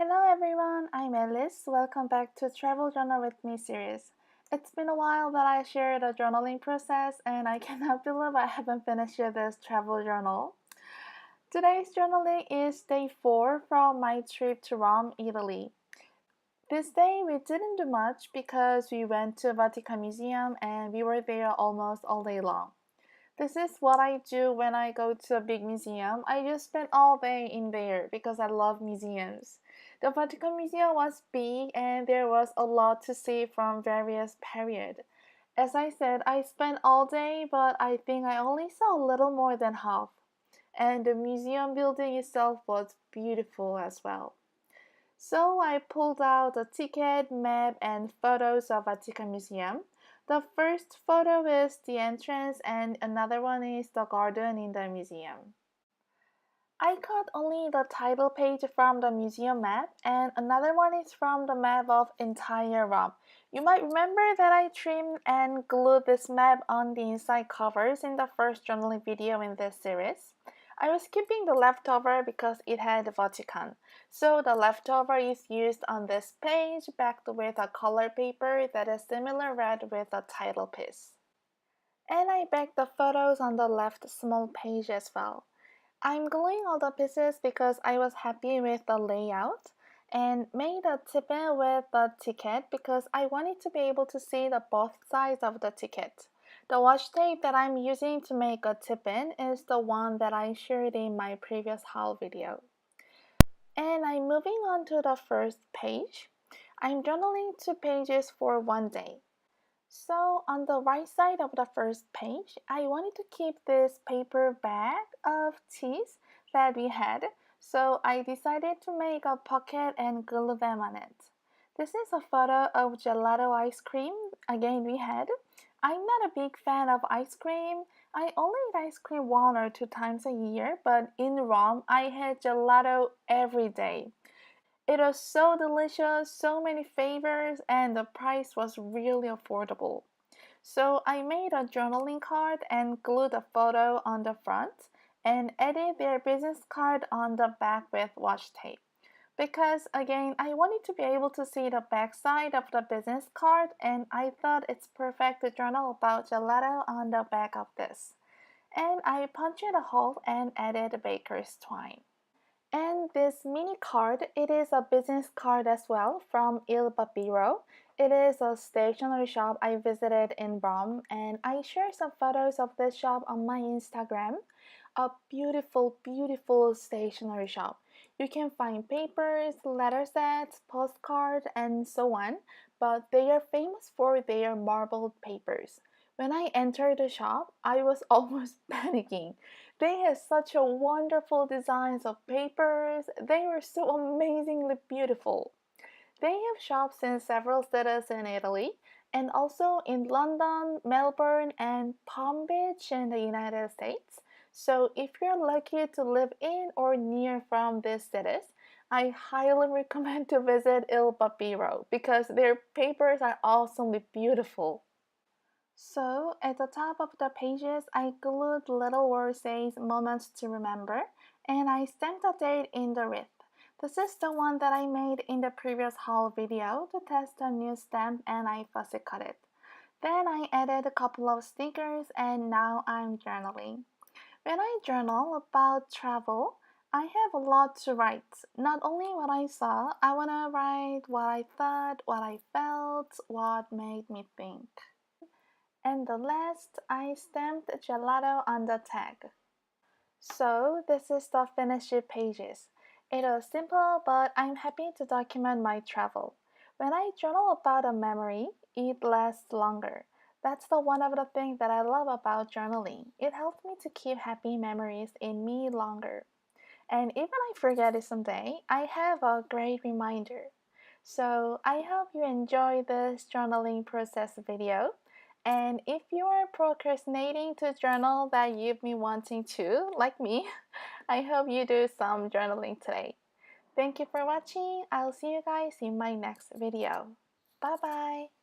Hello everyone, I'm Alice. Welcome back to Travel Journal with Me series. It's been a while that I shared a journaling process and I cannot believe I haven't finished this travel journal. Today's journaling is day 4 from my trip to Rome, Italy. This day we didn't do much because we went to Vatican Museum and we were there almost all day long. This is what I do when I go to a big museum. I just spend all day in there because I love museums. The Vatican Museum was big and there was a lot to see from various periods. As I said, I spent all day, but I think I only saw a little more than half. And the museum building itself was beautiful as well. So I pulled out a ticket, map, and photos of Vatican Museum. The first photo is the entrance and another one is the garden in the museum. I cut only the title page from the museum map and another one is from the map of entire Rome. You might remember that I trimmed and glued this map on the inside covers in the first journaling video in this series. I was keeping the leftover because it had the Vatican. So the leftover is used on this page backed with a color paper that is similar red with a title piece. And I backed the photos on the left small page as well. I'm gluing all the pieces because I was happy with the layout and made a tip-in with the ticket because I wanted to be able to see the both sides of the ticket. The washi tape that I'm using to make a tip-in is the one that I shared in my previous haul video. And I'm moving on to the first page. I'm journaling 2 pages for one day. So on the right side of the first page, I wanted to keep this paper bag of teas that we had, so I decided to make a pocket and glue them on it. This is a photo of gelato ice cream, again we had. I'm not a big fan of ice cream. I only eat ice cream 1 or 2 times a year, but in Rome I had gelato every day. It was so delicious, so many flavors, and the price was really affordable. So I made a journaling card and glued a photo on the front and added their business card on the back with washi tape. Because again, I wanted to be able to see the back side of the business card and I thought it's perfect to journal about gelato on the back of this. And I punched a hole and added baker's twine. And this mini card, it is a business card as well from Il Papiro. It is a stationery shop I visited in Rome and I share some photos of this shop on my Instagram. A beautiful, beautiful stationery shop. You can find papers, letter sets, postcards, and so on, but they are famous for their marbled papers. When I entered the shop, I was almost panicking. They had such a wonderful designs of papers. They were so amazingly beautiful. They have shops in several cities in Italy and also in London, Melbourne, and Palm Beach in the United States. So if you're lucky to live in or near from these cities, I highly recommend to visit Il Papiro because their papers are awesomely beautiful. So at the top of the pages, I glued little words saying moments to remember, and I stamped the date in the wreath. This is the one that I made in the previous haul video to test a new stamp and I fussy cut it. Then I added a couple of stickers and now I'm journaling. When I journal about travel, I have a lot to write. Not only what I saw, I want to write what I thought, what I felt, what made me think. And the last, I stamped gelato on the tag. So this is the finished pages. It was simple, but I'm happy to document my travel. When I journal about a memory, it lasts longer. That's the one of the things that I love about journaling. It helps me to keep happy memories in me longer. And even I forget it someday, I have a great reminder. So I hope you enjoy this journaling process video. And if you are procrastinating to journal that you've been wanting to, like me, I hope you do some journaling today. Thank you for watching. I'll see you guys in my next video. Bye bye.